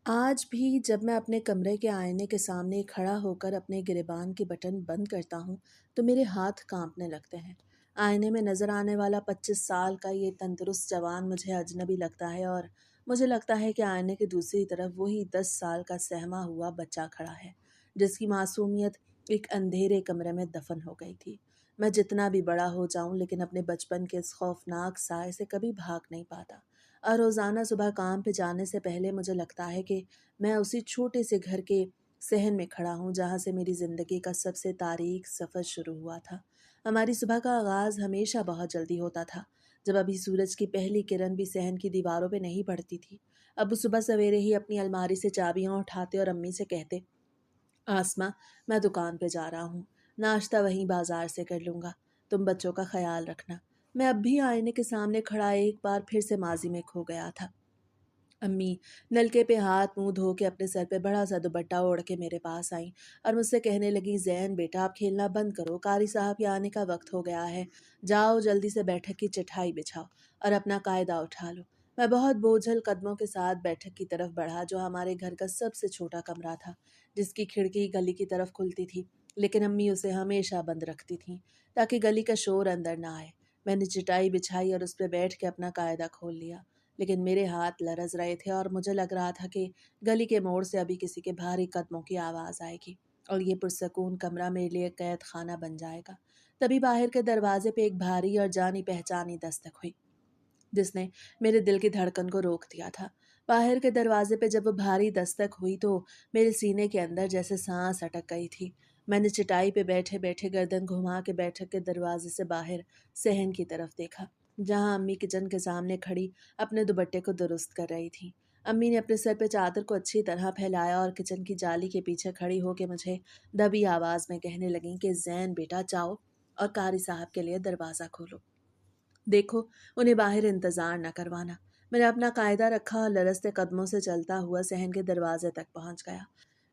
آج بھی جب میں اپنے کمرے کے آئینے کے سامنے کھڑا ہو کر اپنے گریبان کے بٹن بند کرتا ہوں تو میرے ہاتھ کانپنے لگتے ہیں۔ آئینے میں نظر آنے والا 25 سال کا یہ تندرست جوان مجھے اجنبی لگتا ہے، اور مجھے لگتا ہے کہ آئینے کی دوسری طرف وہی 10 سال کا سہما ہوا بچہ کھڑا ہے، جس کی معصومیت ایک اندھیرے کمرے میں دفن ہو گئی تھی۔ میں جتنا بھی بڑا ہو جاؤں لیکن اپنے بچپن کے اس خوفناک سائے سے کبھی بھاگ نہیں پاتا، اور روزانہ صبح کام پہ جانے سے پہلے مجھے لگتا ہے کہ میں اسی چھوٹے سے گھر کے صحن میں کھڑا ہوں جہاں سے میری زندگی کا سب سے تاریک سفر شروع ہوا تھا۔ ہماری صبح کا آغاز ہمیشہ بہت جلدی ہوتا تھا، جب ابھی سورج کی پہلی کرن بھی صحن کی دیواروں پہ نہیں پڑتی تھی۔ ابو صبح سویرے ہی اپنی الماری سے چابیاں اٹھاتے اور امی سے کہتے، آسماں، میں دکان پہ جا رہا ہوں، ناشتہ وہیں بازار سے کر لوں گا، تم بچوں کا خیال رکھنا۔ میں اب بھی آئینے کے سامنے کھڑا ایک بار پھر سے ماضی میں کھو گیا تھا۔ امی نلکے پہ ہاتھ منہ دھو کے اپنے سر پہ بڑا سا دوپٹہ اوڑھ کے میرے پاس آئیں اور مجھ سے کہنے لگی، زین بیٹا آپ کھیلنا بند کرو، قاری صاحب کے آنے کا وقت ہو گیا ہے، جاؤ جلدی سے بیٹھک کی چٹائی بچھاؤ اور اپنا قاعدہ اٹھا لو۔ میں بہت بوجھل قدموں کے ساتھ بیٹھک کی طرف بڑھا، جو ہمارے گھر کا سب سے چھوٹا کمرہ تھا، جس کی کھڑکی گلی کی طرف کھلتی تھی، لیکن امی اسے ہمیشہ بند رکھتی تھیں تاکہ گلی کا شور اندر نہ آئے۔ میں نے چٹائی بچھائی اور اس پہ بیٹھ کے اپنا قاعدہ کھول لیا، لیکن میرے ہاتھ لرز رہے تھے اور مجھے لگ رہا تھا کہ گلی کے موڑ سے ابھی کسی کے بھاری قدموں کی آواز آئے گی اور یہ پرسکون کمرہ میرے لیے قید خانہ بن جائے گا۔ تبھی باہر کے دروازے پہ ایک بھاری اور جانی پہچانی دستک ہوئی، جس نے میرے دل کی دھڑکن کو روک دیا تھا۔ باہر کے دروازے پہ جب وہ بھاری دستک ہوئی تو میرے سینے کے اندر جیسے سانس اٹک گئی تھی۔ میں نے چٹائی پہ بیٹھے بیٹھے گردن گھما کے بیٹھک کے دروازے سے باہر صحن کی طرف دیکھا، جہاں امی کچن کے سامنے کھڑی اپنے دوپٹے کو درست کر رہی تھی۔ امی نے اپنے سر پہ چادر کو اچھی طرح پھیلایا اور کچن کی جالی کے پیچھے کھڑی ہو کے مجھے دبی آواز میں کہنے لگیں کہ زین بیٹا جاؤ اور قاری صاحب کے لیے دروازہ کھولو، دیکھو انہیں باہر انتظار نہ کروانا۔ میں نے اپنا قاعدہ رکھا اور لرزتے قدموں سے چلتا ہوا صحن کے دروازے تک پہنچ گیا۔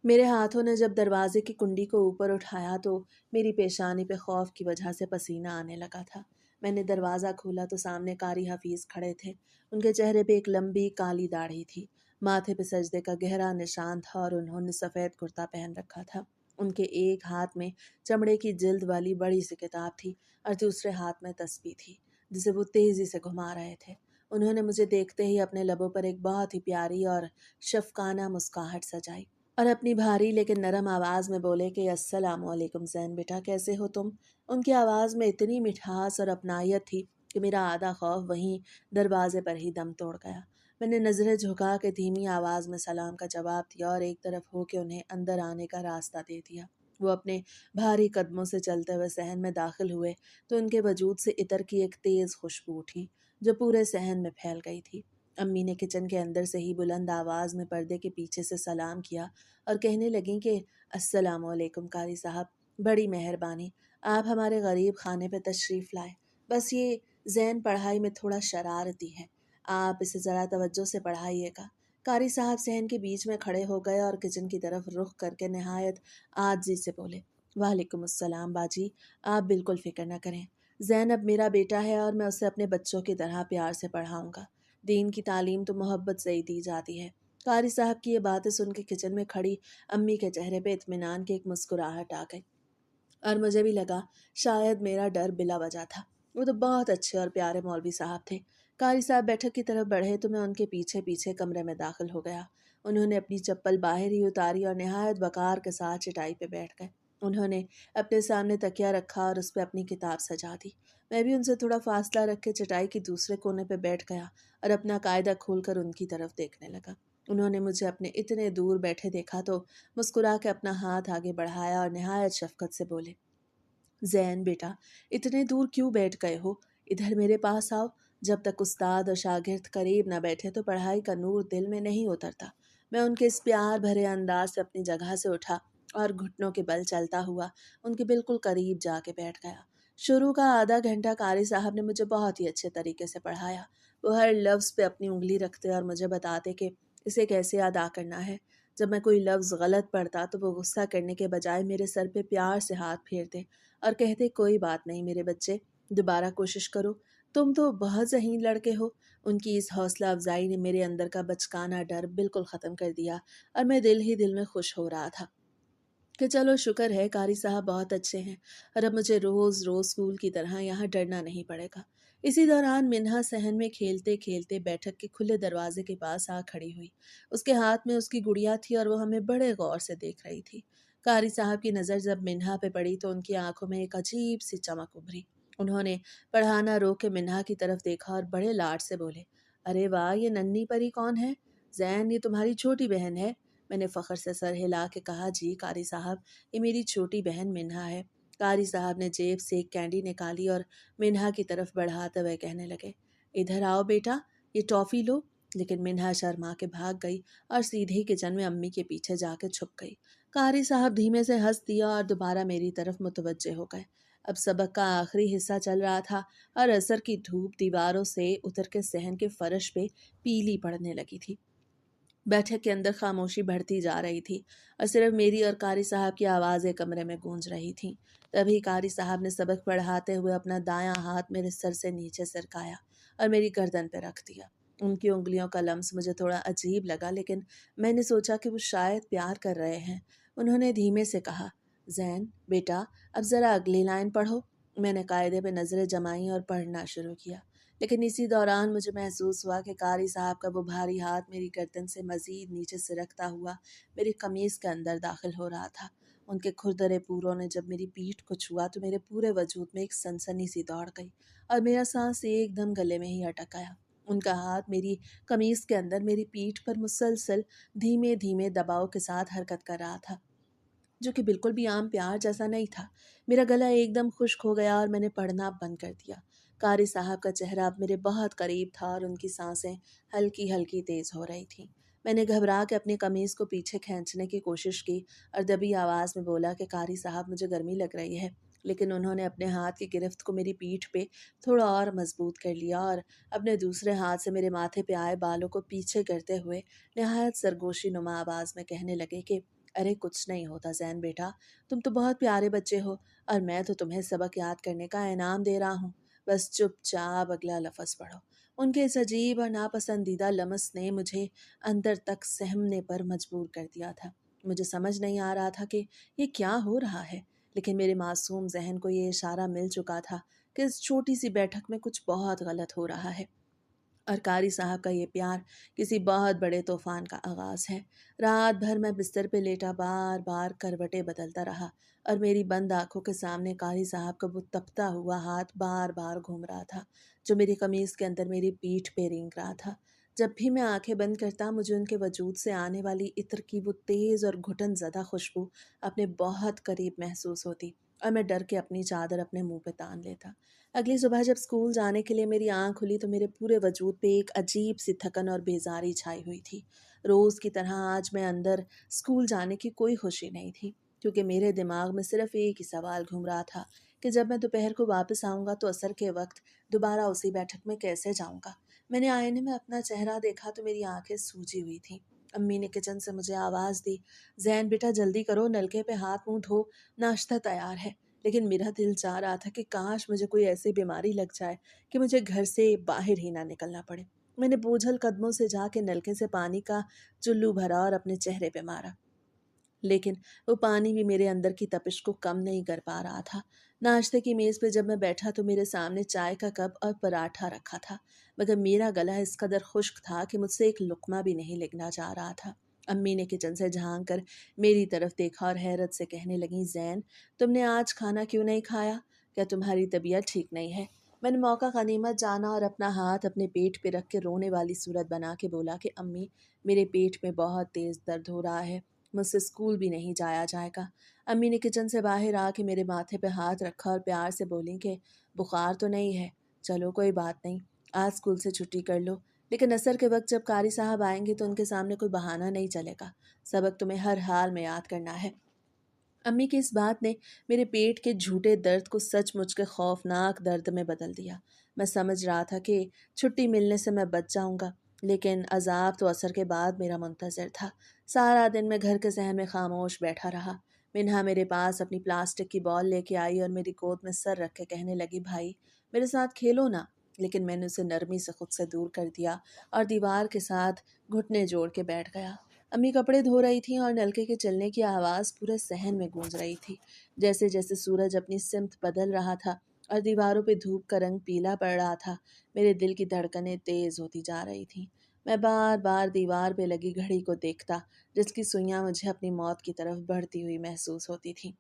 میرے ہاتھوں نے جب دروازے کی کنڈی کو اوپر اٹھایا تو میری پیشانی پہ خوف کی وجہ سے پسینہ آنے لگا تھا۔ میں نے دروازہ کھولا تو سامنے قاری حفیظ کھڑے تھے۔ ان کے چہرے پہ ایک لمبی کالی داڑھی تھی، ماتھے پہ سجدے کا گہرا نشان تھا اور انہوں نے سفید کرتا پہن رکھا تھا۔ ان کے ایک ہاتھ میں چمڑے کی جلد والی بڑی سی کتاب تھی اور دوسرے ہاتھ میں تسبیح تھی، جسے وہ تیزی سے گھما رہے تھے۔ انہوں نے مجھے دیکھتے ہی اپنے لبوں پر ایک بہت ہی پیاری اور شفقانہ مسکراہٹ سجائی اور اپنی بھاری لیکن نرم آواز میں بولے کہ السلام علیکم زین بیٹا، کیسے ہو تم؟ ان کی آواز میں اتنی مٹھاس اور اپنائیت تھی کہ میرا آدھا خوف وہیں دروازے پر ہی دم توڑ گیا۔ میں نے نظریں جھکا کے دھیمی آواز میں سلام کا جواب دیا اور ایک طرف ہو کے انہیں اندر آنے کا راستہ دے دیا۔ وہ اپنے بھاری قدموں سے چلتے ہوئے صحن میں داخل ہوئے تو ان کے وجود سے عطر کی ایک تیز خوشبو اٹھی جو پورے صحن میں پھیل گئی تھی۔ امی نے کچن کے اندر سے ہی بلند آواز میں پردے کے پیچھے سے سلام کیا اور کہنے لگیں کہ السلام علیکم قاری صاحب، بڑی مہربانی، آپ ہمارے غریب خانے پہ تشریف لائے۔ بس یہ زین پڑھائی میں تھوڑا شرارتی ہے، آپ اسے ذرا توجہ سے پڑھائیے گا۔ قاری صاحب صحن کے بیچ میں کھڑے ہو گئے اور کچن کی طرف رخ کر کے نہایت عاجزی سے بولے، وعلیکم السلام باجی، آپ بالکل فکر نہ کریں، زین اب میرا بیٹا ہے اور میں اسے اپنے بچوں کی طرح پیار سے پڑھاؤں گا۔ دین کی تعلیم تو محبت سے ہی دی جاتی ہے۔ قاری صاحب کی یہ باتیں سن کے کچن میں کھڑی امی کے چہرے پہ اطمینان کی ایک مسکراہٹ آ گئی اور مجھے بھی لگا شاید میرا ڈر بلا وجہ تھا۔ وہ تو بہت اچھے اور پیارے مولوی صاحب تھے۔ قاری صاحب بیٹھک کی طرف بڑھے تو میں ان کے پیچھے پیچھے کمرے میں داخل ہو گیا۔ انہوں نے اپنی چپل باہر ہی اتاری اور نہایت وقار کے ساتھ چٹائی پہ بیٹھ گئے۔ انہوں نے اپنے سامنے تکیہ رکھا اور اس پہ اپنی کتاب سجا دی۔ میں بھی ان سے تھوڑا فاصلہ رکھ کے چٹائی کی دوسرے کونے پہ بیٹھ گیا اور اپنا قاعدہ کھول کر ان کی طرف دیکھنے لگا۔ انہوں نے مجھے اپنے اتنے دور بیٹھے دیکھا تو مسکرا کے اپنا ہاتھ آگے بڑھایا اور نہایت شفقت سے بولے، زین بیٹا، اتنے دور کیوں بیٹھ گئے ہو؟ ادھر میرے پاس آؤ۔ جب تک استاد اور شاگرد قریب نہ بیٹھے تو پڑھائی کا نور دل میں نہیں اترتا۔ میں ان کے اس پیار بھرے انداز سے اپنی جگہ سے اٹھا اور گھٹنوں کے بل چلتا ہوا ان کے بالکل قریب جا کے بیٹھ گیا۔ شروع کا آدھا گھنٹہ قاری صاحب نے مجھے بہت ہی اچھے طریقے سے پڑھایا۔ وہ ہر لفظ پہ اپنی انگلی رکھتے اور مجھے بتاتے کہ اسے کیسے ادا کرنا ہے۔ جب میں کوئی لفظ غلط پڑھتا تو وہ غصہ کرنے کے بجائے میرے سر پہ پیار سے ہاتھ پھیرتے اور کہتے، کوئی بات نہیں میرے بچے، دوبارہ کوشش کرو، तुम तो बहुत ज़हीन लड़के हो। उनकी इस हौसला अफजाई ने मेरे अंदर का बचकाना डर बिल्कुल ख़त्म कर दिया और मैं दिल ही दिल में खुश हो रहा था कि चलो शुक्र है कारी साहब बहुत अच्छे हैं और अब मुझे रोज़ रोज़ स्कूल की तरह यहाँ डरना नहीं पड़ेगा। इसी दौरान मिन्हा सहन में खेलते खेलते बैठक के खुले दरवाजे के पास आ खड़ी हुई। उसके हाथ में उसकी गुड़िया थी और वो हमें बड़े गौर से देख रही थी। कारी साहब की नज़र जब मिन्हा पे पड़ी तो उनकी आंखों में एक अजीब सी चमक उभरी। उन्होंने पढ़ाना रोक के मिन्हा की तरफ देखा और बड़े लाड से बोले, अरे वाह, ये नन्ही परी कौन है? जैन, ये तुम्हारी छोटी बहन है। मैंने फ़ख्र से सर हिला के कहा, जी कारी साहब, ये मेरी छोटी बहन मिन्हा है। कारी साहब ने जेब से एक कैंडी निकाली और मिन्हा की तरफ बढ़ाते हुए कहने लगे, इधर आओ बेटा, ये टॉफ़ी लो। लेकिन मिन्हा शर्मा के भाग गई और सीधे किचन में अम्मी के पीछे जाके छुप गई। कारी साहब धीमे से हंस दिया और दोबारा मेरी तरफ मुतवज्जे हो गए। अब सबक का आखिरी हिस्सा चल रहा था और असर की धूप दीवारों से उतर के सहन के फर्श पे पीली पड़ने लगी थी। बैठक के अंदर खामोशी बढ़ती जा रही थी और सिर्फ मेरी और कारी साहब की आवाज़ें कमरे में गूंज रही थीं। तभी कारी साहब ने सबक पढ़ाते हुए अपना दायां हाथ मेरे सर से नीचे सरकाया और मेरी गर्दन पर रख दिया। उनकी उंगलियों का लम्स मुझे थोड़ा अजीब लगा, लेकिन मैंने सोचा कि वो शायद प्यार कर रहे हैं। उन्होंने धीमे से कहा, जैन बेटा, अब ज़रा अगली लाइन पढ़ो। मैंने कायदे पे नज़रें जमाई और पढ़ना शुरू किया, लेकिन इसी दौरान मुझे महसूस हुआ कि कारी साहब का वो भारी हाथ मेरी गर्दन से मज़ीद नीचे सिरकता हुआ मेरी कमीज़ के अंदर दाखिल हो रहा था। उनके खुरदरे पूरों ने जब मेरी पीठ को छुआ तो मेरे पूरे वजूद में एक सनसनी सी दौड़ गई और मेरा सांस एकदम गले में ही अटक गया। उनका हाथ मेरी कमीज़ के अंदर मेरी पीठ पर मुसलसल धीमे धीमे दबाव के साथ हरकत कर रहा था, जो कि बिल्कुल भी आम प्यार जैसा नहीं था। मेरा गला एकदम खुश्क हो गया और मैंने पढ़ना बंद कर दिया। कारी साहब का चेहरा अब मेरे बहुत करीब था और उनकी सांसें हल्की हल्की तेज़ हो रही थीं। मैंने घबरा के अपनी कमीज़ को पीछे खींचने की कोशिश की और दबी आवाज़ में बोला कि कारी साहब, मुझे गर्मी लग रही है। लेकिन उन्होंने अपने हाथ की गिरफ्त को मेरी पीठ पे थोड़ा और मजबूत कर लिया और अपने दूसरे हाथ से मेरे माथे पे आए बालों को पीछे करते हुए नहायत सरगोशी नुमा आवाज़ में कहने लगे कि अरे कुछ नहीं होता जैन बेटा, तुम तो बहुत प्यारे बच्चे हो और मैं तो तुम्हें सबक याद करने का इनाम दे रहा हूँ। बस चुपचाप अगला लफ्ज़ पढ़ो। उनके इस अजीब और नापसंदीदा लम्स ने मुझे अंदर तक सहमने पर मजबूर कर दिया था। मुझे समझ नहीं आ रहा था कि ये क्या हो रहा है, लेकिन मेरे मासूम जहन को ये इशारा मिल चुका था कि इस छोटी सी बैठक में कुछ बहुत गलत हो रहा है और कारी साहब का ये प्यार किसी बहुत बड़े तूफान का आगाज़ है। रात भर मैं बिस्तर पे लेटा बार बार करवटें बदलता रहा और मेरी बंद आंखों के सामने कारी साहब का वो तपता हुआ हाथ बार बार घूम रहा था, जो मेरी कमीज़ के अंदर मेरी पीठ पे रेंग रहा था। जब भी मैं आंखें बंद करता, मुझे उनके वजूद से आने वाली इत्र की वो तेज़ और घुटन ज़दा खुशबू अपने बहुत करीब महसूस होती और मैं डर के अपनी चादर अपने मुंह पे तान लेता। अगली सुबह जब स्कूल जाने के लिए मेरी आंख खुली तो मेरे पूरे वजूद पे एक अजीब सी थकन और बेजारी छाई हुई थी। रोज़ की तरह आज मैं अंदर स्कूल जाने की कोई खुशी नहीं थी, क्योंकि मेरे दिमाग में सिर्फ एक ही सवाल घूम रहा था कि जब मैं दोपहर को वापस आऊँगा तो असर के वक्त दोबारा उसी बैठक में कैसे जाऊँगा। मैंने आईने में अपना चेहरा देखा तो मेरी आंखें सूजी हुई थीं। अम्मी ने किचन से मुझे आवाज़ दी, जैन बेटा जल्दी करो, नलके पे हाथ मुंह धो, नाश्ता तैयार है। लेकिन मेरा दिल चाह रहा था कि काश मुझे कोई ऐसी बीमारी लग जाए कि मुझे घर से बाहर ही ना निकलना पड़े। मैंने बोझल कदमों से जाके नलके से पानी का चुल्लू भरा और अपने चेहरे पे मारा, लेकिन वो पानी भी मेरे अंदर की तपिश को कम नहीं कर पा रहा था। नाश्ते की मेज़ पे जब मैं बैठा तो मेरे सामने चाय का कप और पराठा रखा था, मगर मेरा गला इस कदर खुश्क था कि मुझसे एक लुक़मा भी नहीं लिगना जा रहा था। अम्मी ने किचन से झांक कर मेरी तरफ देखा और हैरत से कहने लगी, जैन, तुमने आज खाना क्यों नहीं खाया? क्या तुम्हारी तबीयत ठीक नहीं है? मैंने मौका गनीमत जाना और अपना हाथ अपने पेट पे रख के रोने वाली सूरत बना के बोला कि अम्मी, मेरे पेट में बहुत तेज़ दर्द हो रहा है, मुझसे स्कूल भी नहीं जाया जाएगा। अम्मी ने किचन से बाहर आके मेरे माथे पे हाथ रखा और प्यार से बोली कि बुखार तो नहीं है, चलो कोई बात नहीं, आज स्कूल से छुट्टी कर लो। लेकिन असर के वक्त जब कारी साहब आएंगे तो उनके सामने कोई बहाना नहीं चलेगा, सबक तुम्हें हर हाल में याद करना है। अम्मी की इस बात ने मेरे पेट के झूठे दर्द को सचमुच के खौफनाक दर्द में बदल दिया। मैं समझ रहा था कि छुट्टी मिलने से मैं बच जाऊंगा, लेकिन अजाब तो असर के बाद मेरा मुंतज़र था। सारा दिन मैं घर के सहन में खामोश बैठा रहा। मिन्हा मेरे पास अपनी प्लास्टिक की बॉल लेके आई और मेरी गोद में सर रख के कहने लगी, भाई मेरे साथ खेलो ना। लेकिन मैंने उसे नरमी से खुद से दूर कर दिया और दीवार के साथ घुटने जोड़ के बैठ गया। अम्मी कपड़े धो रही थीं और नलके के चलने की आवाज़ पूरे सहन में गूंज रही थी। जैसे जैसे सूरज अपनी सिमत बदल रहा था और दीवारों पे धूप का रंग पीला पड़ रहा था, मेरे दिल की धड़कनें तेज होती जा रही थीं। मैं बार बार दीवार पे लगी घड़ी को देखता, जिसकी सुइयां मुझे अपनी मौत की तरफ बढ़ती हुई महसूस होती थीं।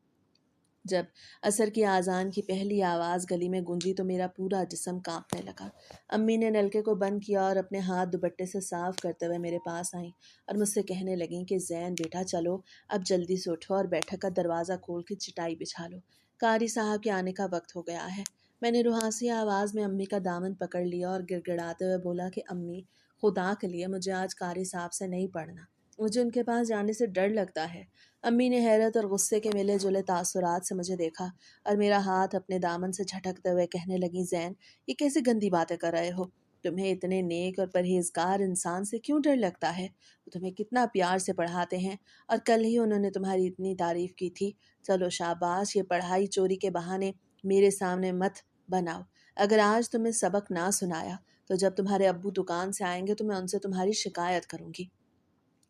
जब असर की आज़ान की पहली आवाज़ गली में गूंजी तो मेरा पूरा जिस्म कांपने लगा। अम्मी ने नलके को बंद किया और अपने हाथ दुपट्टे से साफ करते हुए मेरे पास आईं और मुझसे कहने लगीं कि ज़ैन बेटा चलो, अब जल्दी से उठो और बैठक का दरवाज़ा खोल के चटाई बिछा लो। कारी साहब के आने का वक्त हो गया है। मैंने रुहासी आवाज़ में अम्मी का दामन पकड़ लिया और गिड़गिड़ाते हुए बोला कि अम्मी, खुदा के लिए मुझे आज कारी साहब से नहीं पढ़ना। मुझे उनके पास जाने से डर लगता है। अम्मी ने हैरत और गुस्से के मिले जुले तासुरात से मुझे देखा और मेरा हाथ अपने दामन से झटकते हुए कहने लगी, ज़ैन, ये कैसी गंदी बातें कर रहे हो? तुम्हें इतने नेक और परहेजगार इंसान से क्यों डर लगता है? वो तुम्हें कितना प्यार से पढ़ाते हैं और कल ही उन्होंने तुम्हारी इतनी तारीफ की थी। चलो शाबाश, ये पढ़ाई चोरी के बहाने मेरे सामने मत बनाओ। अगर आज तुम्हें सबक ना सुनाया तो जब तुम्हारे अब्बू दुकान से आएंगे तो मैं उनसे तुम्हारी शिकायत करूंगी।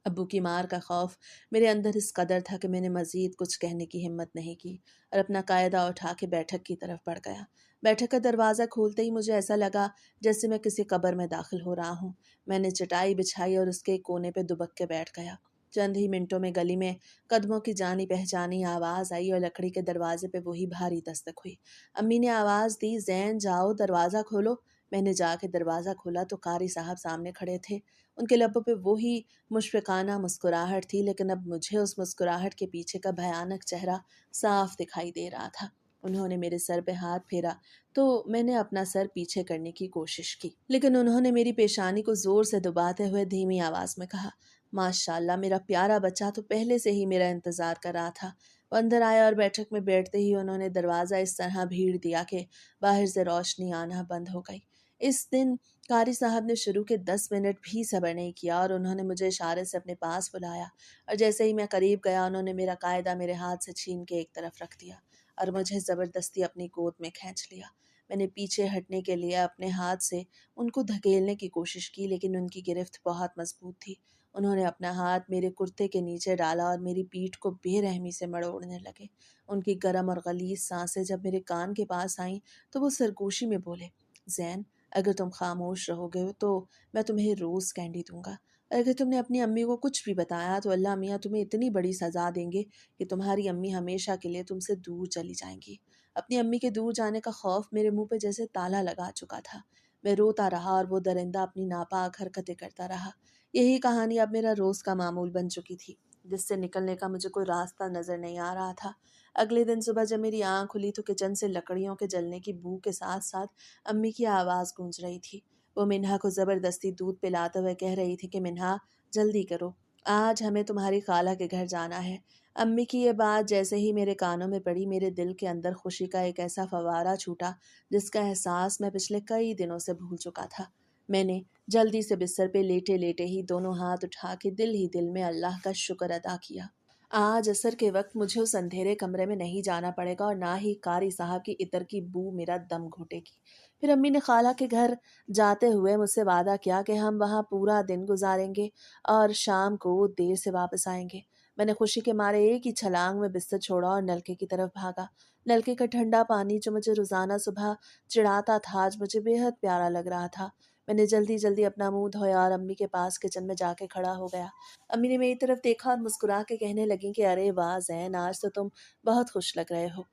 अब्बू की मार का खौफ मेरे अंदर इस कदर था कि मैंने मज़ीद कुछ कहने की हिम्मत नहीं की और अपना कायदा उठा के बैठक की तरफ बढ़ गया। बैठक का दरवाज़ा खोलते ही मुझे ऐसा लगा जैसे मैं किसी कब्र में दाखिल हो रहा हूँ। मैंने चटाई बिछाई और उसके एक कोने पे दुबक के बैठ गया। चंद ही मिनटों में गली में कदमों की जानी पहचानी आवाज़ आई और लकड़ी के दरवाजे पे वही भारी दस्तक हुई। अम्मी ने आवाज़ दी, ज़ैन जाओ दरवाज़ा खोलो। मैंने जाके दरवाज़ा खोला तो कारी साहब सामने खड़े थे। उनके लबों पे वही मुशफ़िक़ाना मुस्कुराहट थी, लेकिन अब मुझे उस मुस्कुराहट के पीछे का भयानक चेहरा साफ दिखाई दे रहा था। उन्होंने मेरे सर पे हाथ फेरा तो मैंने अपना सर पीछे करने की कोशिश की, लेकिन उन्होंने मेरी पेशानी को ज़ोर से दबाते हुए धीमी आवाज़ में कहा, माशाल्लाह, मेरा प्यारा बच्चा तो पहले से ही मेरा इंतज़ार कर रहा था। वो अंदर आया और बैठक में बैठते ही उन्होंने दरवाज़ा इस तरह भीड़ दिया कि बाहर से रोशनी आना बंद हो गई। इस दिन कारी साहब ने शुरू के 10 मिनट भी सब्र नहीं किया और उन्होंने मुझे इशारे से अपने पास बुलाया और जैसे ही मैं करीब गया उन्होंने मेरा कायदा मेरे हाथ से छीन के एक तरफ रख दिया और मुझे ज़बरदस्ती अपनी गोद में खींच लिया। मैंने पीछे हटने के लिए अपने हाथ से उनको धकेलने की कोशिश की, लेकिन उनकी गिरफ्त बहुत मजबूत थी। उन्होंने अपना हाथ मेरे कुर्ते के नीचे डाला और मेरी पीठ को बेरहमी से मरोड़ने लगे। उनकी गर्म और गलीज सांसें जब मेरे कान के पास आईं तो वो सरगोशी में बोले, ज़ैन, अगर तुम खामोश रहोगे तो मैं तुम्हें रोज़ कैंडी दूंगा, और अगर तुमने अपनी अम्मी को कुछ भी बताया तो अल्लाह मियाँ तुम्हें इतनी बड़ी सज़ा देंगे कि तुम्हारी अम्मी हमेशा के लिए तुमसे दूर चली जाएंगी। अपनी अम्मी के दूर जाने का खौफ मेरे मुंह पे जैसे ताला लगा चुका था। मैं रोता रहा और वो दरिंदा अपनी नापाक हरकतें करता रहा। यही कहानी अब मेरा रोज़ का मामूल बन चुकी थी, जिससे निकलने का मुझे कोई रास्ता नज़र नहीं आ रहा था। अगले दिन सुबह जब मेरी आँख खुली तो किचन से लकड़ियों के जलने की बू के साथ साथ अम्मी की आवाज़ गूंज रही थी। वो मिन्हा को ज़बरदस्ती दूध पिलाते हुए कह रही थी कि मिन्हा, जल्दी करो, आज हमें तुम्हारी खाला के घर जाना है। अम्मी की ये बात जैसे ही मेरे कानों में पड़ी, मेरे दिल के अंदर खुशी का एक ऐसा फवारा छूटा जिसका एहसास मैं पिछले कई दिनों से भूल चुका था। मैंने जल्दी से बिस्तर पे लेटे लेटे ही दोनों हाथ उठा के दिल ही दिल में अल्लाह का शुक्र अदा किया। आज असर के वक्त मुझे उस अंधेरे कमरे में नहीं जाना पड़ेगा और ना ही कारी साहब की इतर की बू मेरा दम घुटेगी। फिर अम्मी ने खाला के घर जाते हुए मुझसे वादा किया कि हम वहाँ पूरा दिन गुजारेंगे और शाम को देर से वापस आएंगे। मैंने खुशी के मारे एक ही छलांग में बिस्तर छोड़ा और नलके की तरफ भागा। नलके का ठंडा पानी जो मुझे रोजाना सुबह चिढ़ाता था, आज मुझे बेहद प्यारा लग रहा था। मैंने जल्दी जल्दी अपना मुंह धोया और अम्मी के पास किचन में जाके खड़ा हो गया। अम्मी ने मेरी तरफ देखा और मुस्कुरा के कहने लगी कि अरे वाह ज़ैन, आज तो तुम बहुत खुश लग रहे हो।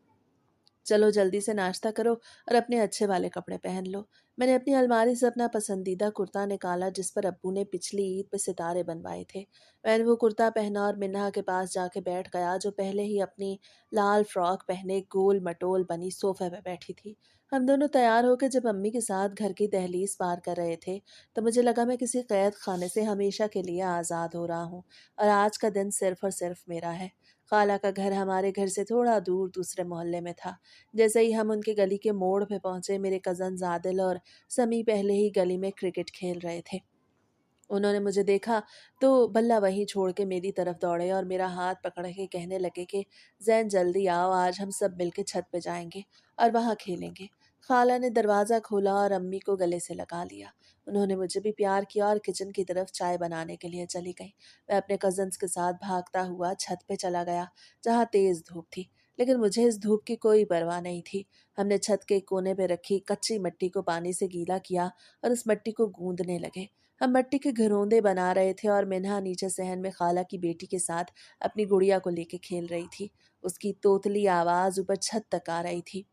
चलो जल्दी से नाश्ता करो और अपने अच्छे वाले कपड़े पहन लो। मैंने अपनी अलमारी से अपना पसंदीदा कुर्ता निकाला जिस पर अब्बू ने पिछली ईद पे सितारे बनवाए थे। मैंने वो कुर्ता पहना और मिन्हा के पास जाके बैठ गया, जो पहले ही अपनी लाल फ्रॉक पहने गोल मटोल बनी सोफे पे बैठी थी। हम दोनों तैयार होकर जब अम्मी के साथ घर की दहलीज पार कर रहे थे तो मुझे लगा मैं किसी कैद खाने से हमेशा के लिए आज़ाद हो रहा हूँ और आज का दिन सिर्फ और सिर्फ मेरा है। खाला का घर हमारे घर से थोड़ा दूर दूसरे मोहल्ले में था। जैसे ही हम उनके गली के मोड़ पे पहुंचे, मेरे कज़न आदिल और समी पहले ही गली में क्रिकेट खेल रहे थे। उन्होंने मुझे देखा तो बल्ला वहीं छोड़ के मेरी तरफ दौड़े और मेरा हाथ पकड़ के कहने लगे कि ज़ैन जल्दी आओ, आज हम सब मिलके छत पे जाएंगे और वहाँ खेलेंगे। खाला ने दरवाज़ा खोला और अम्मी को गले से लगा लिया। उन्होंने मुझे भी प्यार किया और किचन की तरफ चाय बनाने के लिए चली गई। मैं अपने कज़न्स के साथ भागता हुआ छत पे चला गया, जहाँ तेज़ धूप थी। लेकिन मुझे इस धूप की कोई परवाह नहीं थी। हमने छत के कोने पे रखी कच्ची मिट्टी को पानी से गीला किया और उस मिट्टी को गूंदने लगे। हम मिट्टी के घरोंदे बना रहे थे और मिन्हा नीचे सहन में खाला की बेटी के साथ अपनी गुड़िया को लेके खेल रही थी। उसकी तोतली आवाज़ ऊपर छत तक आ रही थी।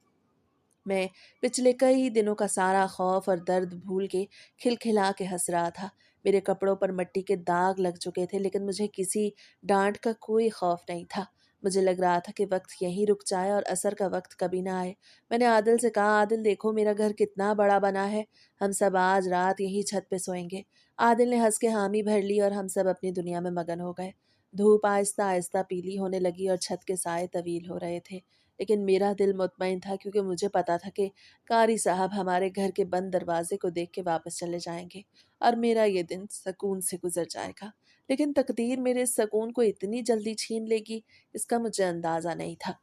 मैं पिछले कई दिनों का सारा खौफ और दर्द भूल के खिलखिला के हंस रहा था। मेरे कपड़ों पर मिट्टी के दाग लग चुके थे, लेकिन मुझे किसी डांट का कोई खौफ नहीं था। मुझे लग रहा था कि वक्त यहीं रुक जाए और असर का वक्त कभी ना आए। मैंने आदिल से कहा, आदिल देखो मेरा घर कितना बड़ा बना है, हम सब आज रात यहीं छत पे सोएंगे। आदिल ने हंस के हामी भर ली और हम सब अपनी दुनिया में मगन हो गए। धूप आहिस्ता आहिस्ता पीली होने लगी और छत के साए तवील हो रहे थे। लेकिन मेरा दिल मुतमईन था, क्योंकि मुझे पता था कि कारी साहब हमारे घर के बंद दरवाजे को देख के वापस चले जाएंगे और मेरा ये दिन सुकून से गुजर जाएगा। लेकिन तकदीर मेरे इस सुकून को इतनी जल्दी छीन लेगी, इसका मुझे अंदाजा नहीं था।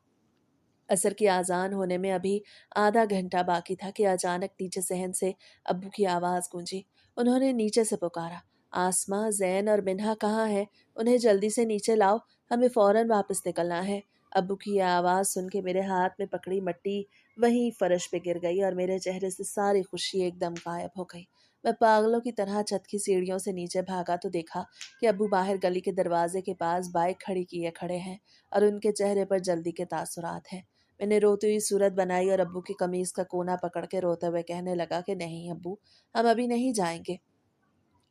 असर की आज़ान होने में अभी आधा घंटा बाकी था कि अचानक नीचे सहन से अब्बू की आवाज़ गूंजी। उन्होंने नीचे से पुकारा, आसमां, जैन और मिन्हा कहाँ है? उन्हें जल्दी से नीचे लाओ, हमें फौरन वापस निकलना है। अब्बू की यह आवाज़ सुन के मेरे हाथ में पकड़ी मट्टी वहीं फर्श पे गिर गई और मेरे चेहरे से सारी खुशी एकदम गायब हो गई। मैं पागलों की तरह छत की सीढ़ियों से नीचे भागा तो देखा कि अब्बू बाहर गली के दरवाजे के पास बाइक खड़ी किए खड़े हैं और उनके चेहरे पर जल्दी के तासुरात हैं। मैंने रोती हुई सूरत बनाई और अब्बू की कमीज का कोना पकड़ के रोते हुए कहने लगा कि नहीं अब्बू, हम अभी नहीं जाएंगे।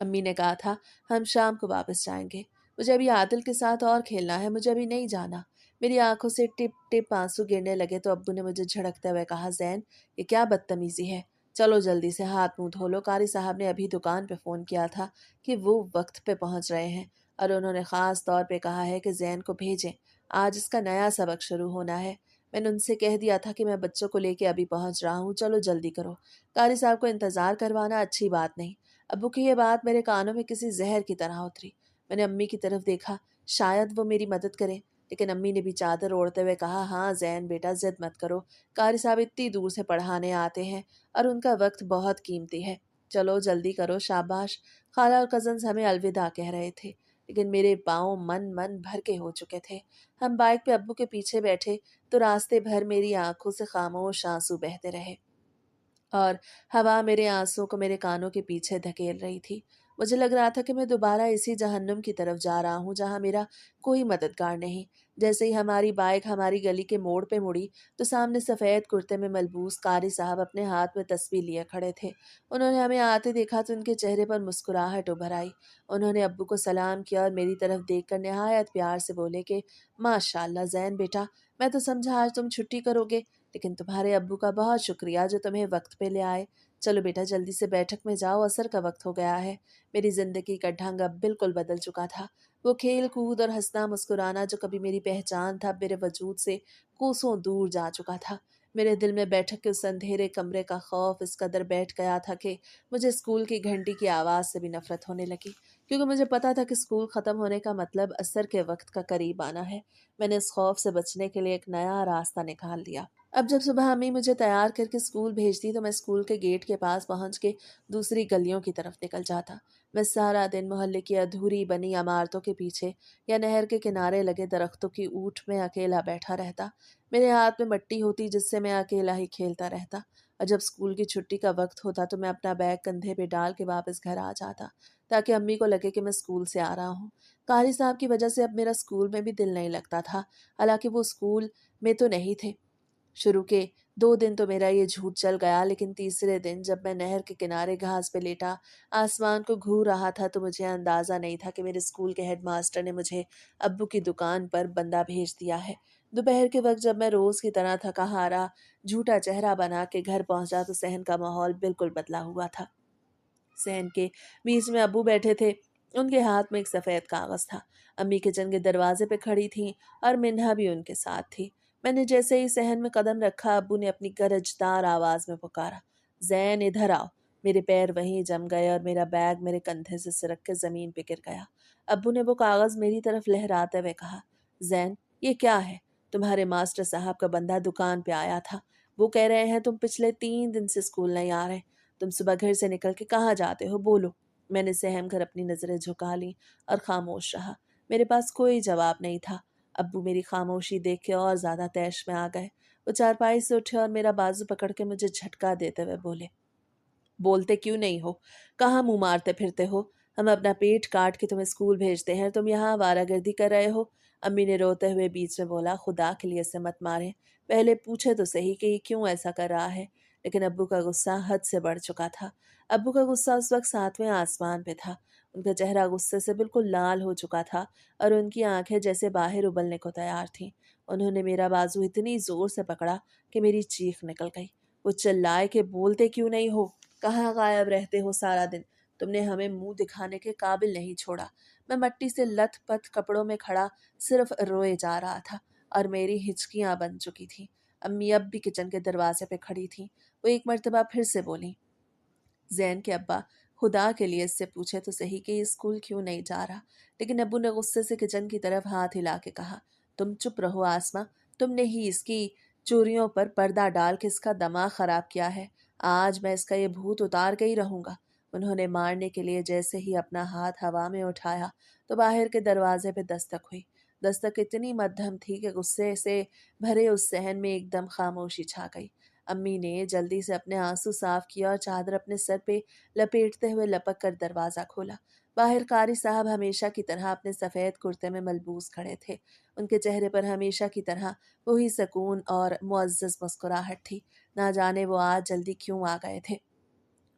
अम्मी ने कहा था हम शाम को वापस जाएंगे। मुझे अभी आदिल के साथ और खेलना है, मुझे अभी नहीं जाना। मेरी आंखों से टिप टिप आंसू गिरने लगे तो अब्बू ने मुझे झड़कते हुए कहा, जैन ये क्या बदतमीजी है, चलो जल्दी से हाथ मुंह धो लो। कारी साहब ने अभी दुकान पे फ़ोन किया था कि वो वक्त पे पहुंच रहे हैं और उन्होंने ख़ास तौर पे कहा है कि जैन को भेजें, आज इसका नया सबक शुरू होना है। मैंने उनसे कह दिया था कि मैं बच्चों को लेके अभी पहुंच रहा हूँ, चलो जल्दी करो। कारी साहब को इंतज़ार करवाना अच्छी बात नहीं। अब्बू की ये बात मेरे कानों में किसी जहर की तरह उतरी। मैंने अम्मी की तरफ देखा, शायद वो मेरी मदद करें। लेकिन अम्मी ने भी चादर ओढ़ते हुए कहा, हाँ जैन बेटा, जिद मत करो, कारी साहब इतनी दूर से पढ़ाने आते हैं और उनका वक्त बहुत कीमती है। चलो जल्दी करो, शाबाश। खाला और कजन्स हमें अलविदा कह रहे थे, लेकिन मेरे पाँव मन मन भर के हो चुके थे। हम बाइक पे अब्बू के पीछे बैठे तो रास्ते भर मेरी आंखों से खामोश आंसू बहते रहे और हवा मेरे आंसुओं को मेरे कानों के पीछे धकेल रही थी। मुझे लग रहा था कि मैं दोबारा इसी जहन्नुम की तरफ जा रहा हूँ, जहाँ मेरा कोई मददगार नहीं। जैसे ही हमारी बाइक हमारी गली के मोड़ पे मुड़ी तो सामने सफ़ेद कुर्ते में मलबूस कारी साहब अपने हाथ में तस्वीर लिए खड़े थे। उन्होंने हमें आते देखा तो उनके चेहरे पर मुस्कुराहट उभर आई। उन्होंने अब्बू को सलाम किया और मेरी तरफ देखकर नहायत प्यार से बोले कि माशाल्लाह जैन बेटा, मैं तो समझा आज तुम छुट्टी करोगे, लेकिन तुम्हारे अब्बू का बहुत शुक्रिया जो तुम्हें वक्त पे ले आए। चलो बेटा जल्दी से बैठक में जाओ, असर का वक्त हो गया है। मेरी जिंदगी का ढंग अब बिल्कुल बदल चुका था। वो खेल कूद और हंसना मुस्कुराना जो कभी मेरी पहचान था, मेरे वजूद से कोसों दूर जा चुका था। मेरे दिल में बैठक के उस अंधेरे कमरे का खौफ इस कदर बैठ गया था कि मुझे स्कूल की घंटी की आवाज़ से भी नफरत होने लगी, क्योंकि मुझे पता था कि स्कूल ख़त्म होने का मतलब असर के वक्त का करीब आना है। मैंने इस खौफ से बचने के लिए एक नया रास्ता निकाल लिया। अब जब सुबह अम्मी मुझे तैयार करके स्कूल भेजती तो मैं स्कूल के गेट के पास पहुंच के दूसरी गलियों की तरफ निकल जाता। मैं सारा दिन मोहल्ले की अधूरी बनी इमारतों के पीछे या नहर के किनारे लगे दरख्तों की ऊंट में अकेला बैठा रहता। मेरे हाथ में मट्टी होती जिससे मैं अकेला ही खेलता रहता। और जब स्कूल की छुट्टी का वक्त होता तो मैं अपना बैग कंधे पे डाल के वापस घर आ जाता, ताकि अम्मी को लगे कि मैं स्कूल से आ रहा हूँ। कारी साहब की वजह से अब मेरा स्कूल में भी दिल नहीं लगता था। हालांकि वो स्कूल में तो नहीं थे। शुरू के 2 दिन तो मेरा ये झूठ चल गया, लेकिन तीसरे दिन जब मैं नहर के किनारे घास पे लेटा आसमान को घूर रहा था तो मुझे अंदाज़ा नहीं था कि मेरे स्कूल के हेडमास्टर ने मुझे अब्बू की दुकान पर बंदा भेज दिया है। दोपहर के वक्त जब मैं रोज़ की तरह थका हारा झूठा चेहरा बना के घर पहुंचा तो सहन का माहौल बिल्कुल बदला हुआ था। सहन के बीच में अब्बू बैठे थे। उनके हाथ में एक सफ़ेद कागज़ था। अम्मी किचन के दरवाजे पे खड़ी थी और मिन्हा भी उनके साथ थी। मैंने जैसे ही सहन में कदम रखा, अब्बू ने अपनी गरजदार आवाज़ में पुकारा, जैन इधर आओ। मेरे पैर वहीं जम गए और मेरा बैग मेरे कंधे से सिरक के ज़मीन पे गिर गया। अब्बू ने वो कागज़ मेरी तरफ लहराते हुए कहा, जैन ये क्या है? तुम्हारे मास्टर साहब का बंदा दुकान पे आया था, वो कह रहे हैं तुम पिछले 3 दिन से स्कूल नहीं आ रहे। तुम सुबह घर से निकल के कहाँ जाते हो, बोलो। मैंने सहम कर अपनी नज़रें झुका ली और खामोश रहा। मेरे पास कोई जवाब नहीं था। अब्बू मेरी खामोशी देख के और ज़्यादा तैश में आ गए। वो चारपाई से उठे और मेरा बाजू पकड़ के मुझे झटका देते हुए बोले, बोलते क्यों नहीं हो? कहाँ मुंह मारते फिरते हो? हम अपना पेट काट के तुम्हें स्कूल भेजते हैं, तुम यहाँ आवारागर्दी कर रहे हो। अम्मी ने रोते हुए बीच में बोला, खुदा के लिए इसे मत मारे, पहले पूछे तो सही कि ये क्यों ऐसा कर रहा है। लेकिन अब्बू का गुस्सा हद से बढ़ चुका था। अब्बू का गुस्सा उस वक्त 7वें आसमान पे था। उनका चेहरा गुस्से से बिल्कुल लाल हो चुका था और उनकी आंखें जैसे बाहर उबलने को तैयार थीं। उन्होंने मेरा बाजू इतनी जोर से पकड़ा कि मेरी चीख निकल गई। वो चिल्लाए कि बोलते क्यों नहीं हो? कहाँ गायब रहते हो सारा दिन? तुमने हमें मुंह दिखाने के काबिल नहीं छोड़ा। मैं मट्टी से लथ-पथ कपड़ों में खड़ा सिर्फ रोए जा रहा था और मेरी हिचकियां बन चुकी थी। अम्मी अब भी किचन के दरवाजे पे खड़ी थी। वो एक मर्तबा फिर से बोली, ज़ैन के अब्बा, खुदा के लिए इससे पूछे तो सही कि ये स्कूल क्यों नहीं जा रहा। लेकिन अब्बू ने गुस्से से किचन की तरफ हाथ हिला के कहा, तुम चुप रहो आसमा, तुमने ही इसकी चोरियों पर पर्दा डाल के इसका दिमाग खराब किया है। आज मैं इसका ये भूत उतार के ही रहूंगा। उन्होंने मारने के लिए जैसे ही अपना हाथ हवा में उठाया तो बाहर के दरवाजे पे दस्तक हुई। दस्तक इतनी मध्यम थी कि गुस्से से भरे उस सहन में एकदम खामोशी छा गई। अम्मी ने जल्दी से अपने आंसू साफ किया और चादर अपने सर पे लपेटते हुए लपक कर दरवाज़ा खोला। बाहर कारी साहब हमेशा की तरह अपने सफ़ेद कुर्ते में मलबूस खड़े थे। उनके चेहरे पर हमेशा की तरह वही सुकून और मुअज़्ज़ज़ मुस्कुराहट थी। ना जाने वो आज जल्दी क्यों आ गए थे।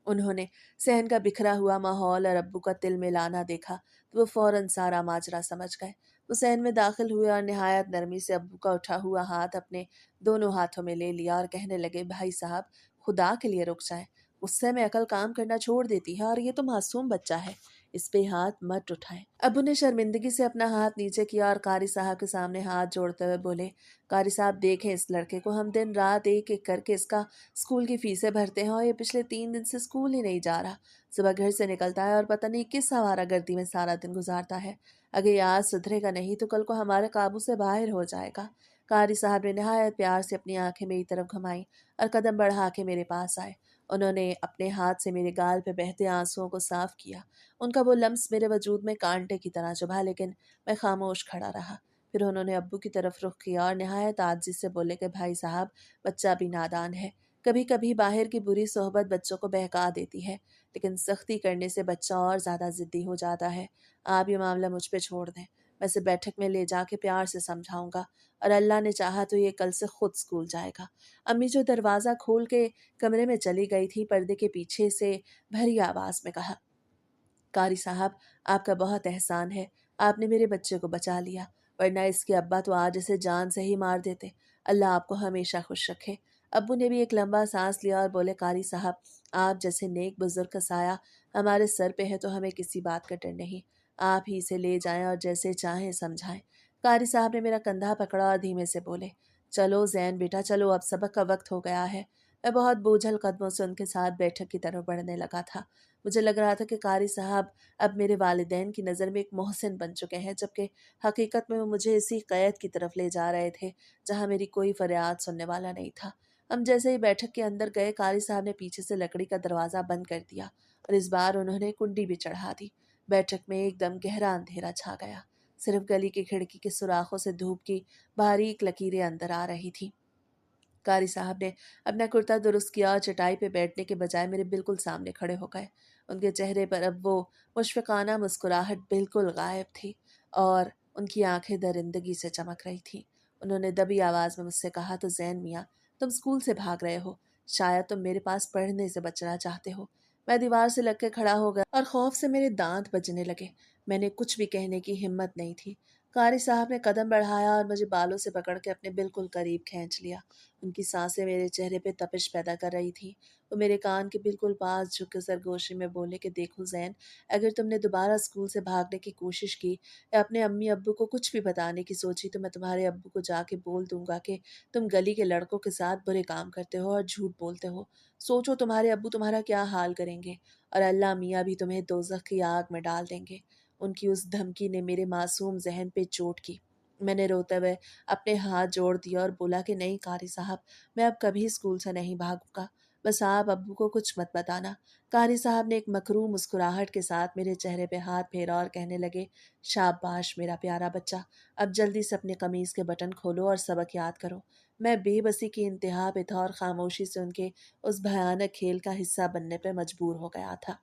उन्होंने सहन का बिखरा हुआ माहौल और अब्बू का तिल मिलाना देखा तो वो फौरन सारा माजरा समझ गए। वो सहन में दाखिल हुए और निहायत नरमी से अब्बू का उठा हुआ हाथ अपने दोनों हाथों में ले लिया और कहने लगे, भाई साहब, खुदा के लिए रुक जाएं। गुस्से में अकल काम करना छोड़ देती है और ये तो मासूम बच्चा है, इस पे हाथ मत उठाएं। अब्बू ने शर्मिंदगी से अपना हाथ नीचे किया और कारी साहब के सामने हाथ जोड़ते हुए बोले, कारी साहब देखें इस लड़के को, हम दिन रात एक एक करके इसका स्कूल की फीसें भरते हैं और ये पिछले 3 दिन से स्कूल ही नहीं जा रहा। सुबह घर से निकलता है और पता नहीं किस आवारागर्दी में सारा दिन गुजारता है। अगर ये आज सुधरेगा नहीं तो कल को हमारे काबू से बाहर हो जाएगा। कारी साहब ने नहायत प्यार से अपनी आंखें मेरी तरफ घुमाई और कदम बढ़ा के मेरे पास आए। उन्होंने अपने हाथ से मेरे गाल पे बहते आंसुओं को साफ किया। उनका वो लम्स मेरे वजूद में कांटे की तरह चुभा, लेकिन मैं खामोश खड़ा रहा। फिर उन्होंने अब्बू की तरफ रुख किया और नहायत आजिज़ से बोले कि भाई साहब, बच्चा भी नादान है। कभी कभी बाहर की बुरी सोहबत बच्चों को बहका देती है, लेकिन सख्ती करने से बच्चा और ज़्यादा ज़िद्दी हो जाता है। आप ये मामला मुझ पे छोड़ दें, मैं इसे बैठक में ले जाके प्यार से समझाऊंगा और अल्लाह ने चाहा तो ये कल से खुद स्कूल जाएगा। अम्मी जो दरवाज़ा खोल के कमरे में चली गई थी, पर्दे के पीछे से भरी आवाज़ में कहा, कारी साहब, आपका बहुत एहसान है, आपने मेरे बच्चे को बचा लिया, वरना इसके अब्बा तो आज इसे जान से ही मार देते। अल्लाह आपको हमेशा खुश रखे। अब्बू ने भी एक लंबा सांस लिया और बोले, कारी साहब, आप जैसे नेक बुजुर्ग का साया हमारे सर पे है तो हमें किसी बात का डर नहीं। आप ही इसे ले जाएं और जैसे चाहें समझाएं। कारी साहब ने मेरा कंधा पकड़ा और धीमे से बोले, चलो जैन बेटा चलो, अब सबक का वक्त हो गया है। मैं बहुत बोझल कदमों से उनके साथ बैठक की तरफ बढ़ने लगा था। मुझे लग रहा था कि कारी साहब अब मेरे वालिदैन की नज़र में एक मोहसिन बन चुके हैं, जबकि हकीकत में वो मुझे इसी क़ैद की तरफ ले जा रहे थे जहाँ मेरी कोई फरियाद सुनने वाला नहीं था। हम जैसे ही बैठक के अंदर गए, कारी साहब ने पीछे से लकड़ी का दरवाज़ा बंद कर दिया और इस बार उन्होंने कुंडी भी चढ़ा दी। बैठक में एकदम गहरा अंधेरा छा गया। सिर्फ गली की खिड़की के सुराखों से धूप की बारीक लकीरें अंदर आ रही थी। कारी साहब ने अपना कुर्ता दुरुस्त किया और चटाई पे बैठने के बजाय मेरे बिल्कुल सामने खड़े हो गए। उनके चेहरे पर अब वो मुशफ़िक़ाना मुस्कुराहट बिल्कुल गायब थी और उनकी आंखें दरिंदगी से चमक रही थीं। उन्होंने दबी आवाज़ में मुझसे कहा, तो ज़ैन मियाँ, तुम स्कूल से भाग रहे हो, शायद तुम मेरे पास पढ़ने से बचना चाहते हो। मैं दीवार से लग के खड़ा हो गया और खौफ से मेरे दांत बजने लगे। मैंने कुछ भी कहने की हिम्मत नहीं थी। कारी साहब ने कदम बढ़ाया और मुझे बालों से पकड़ के अपने बिल्कुल करीब खींच लिया। उनकी सांसें मेरे चेहरे पे तपिश पैदा कर रही थी। वो मेरे कान के बिल्कुल पास झुक के सरगोशी में बोले कि देखो ज़ैन, अगर तुमने दोबारा स्कूल से भागने की कोशिश की या अपने अम्मी अब्बू को कुछ भी बताने की सोची तो मैं तुम्हारे अब्बू को जाके बोल दूंगा कि तुम गली के लड़कों के साथ बुरे काम करते हो और झूठ बोलते हो। सोचो तुम्हारे अब्बू तुम्हारा क्या हाल करेंगे और अल्लाह मियाँ भी तुम्हें दोज़ख की आग में डाल देंगे। उनकी उस धमकी ने मेरे मासूम जहन पे चोट की। मैंने रोते हुए अपने हाथ जोड़ दिए और बोला कि नहीं कारी साहब, मैं अब कभी स्कूल से नहीं भागूंगा। बस आप अब्बू को कुछ मत बताना। कारी साहब ने एक मकरू मुस्कुराहट के साथ मेरे चेहरे पे हाथ फेरा और कहने लगे, शाबाश मेरा प्यारा बच्चा, अब जल्दी से अपने कमीज के बटन खोलो और सबक याद करो। मैं बेबसी की इंतहा पे था और खामोशी से उनके उस भयानक खेल का हिस्सा बनने पर मजबूर हो गया था।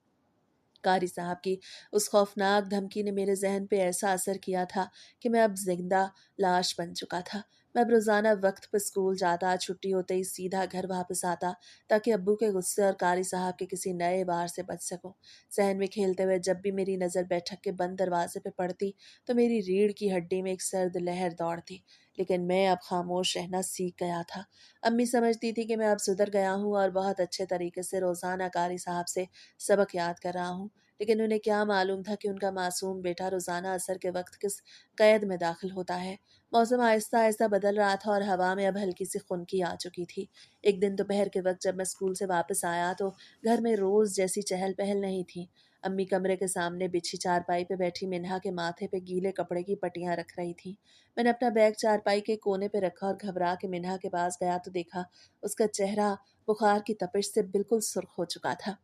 कारी साहब की उस खौफनाक धमकी ने मेरे जहन पे ऐसा असर किया था कि मैं अब जिंदा लाश बन चुका था। मैं अब रोजाना वक्त पर स्कूल जाता, छुट्टी होते ही सीधा घर वापस आता, ताकि अब्बू के गुस्से और कारी साहब के किसी नए वार से बच सकूं। सहन में खेलते हुए जब भी मेरी नज़र बैठक के बंद दरवाजे पे पड़ती, तो मेरी रीढ़ की हड्डी में एक सर्द लहर दौड़ती। लेकिन मैं अब खामोश रहना सीख गया था। अम्मी समझती थी कि मैं अब सुधर गया हूँ और बहुत अच्छे तरीके से रोजाना कारी साहब से सबक याद कर रहा हूँ। लेकिन उन्हें क्या मालूम था कि उनका मासूम बेटा रोजाना असर के वक्त किस कैद में दाखिल होता है। मौसम आहिस्ता आहिस्ता बदल रहा था और हवा में अब हल्की सी खुनकी आ चुकी थी। एक दिन दोपहर के वक्त जब मैं स्कूल से वापस आया तो घर में रोज जैसी चहल पहल नहीं थी। अम्मी कमरे के सामने बिछी चारपाई पे बैठी मिन्हा के माथे पे गीले कपड़े की पट्टियां रख रही थी। मैंने अपना बैग चारपाई के कोने पे रखा और घबरा के मिन्हा के पास गया तो देखा उसका चेहरा बुखार की तपिश से बिल्कुल सुर्ख हो चुका था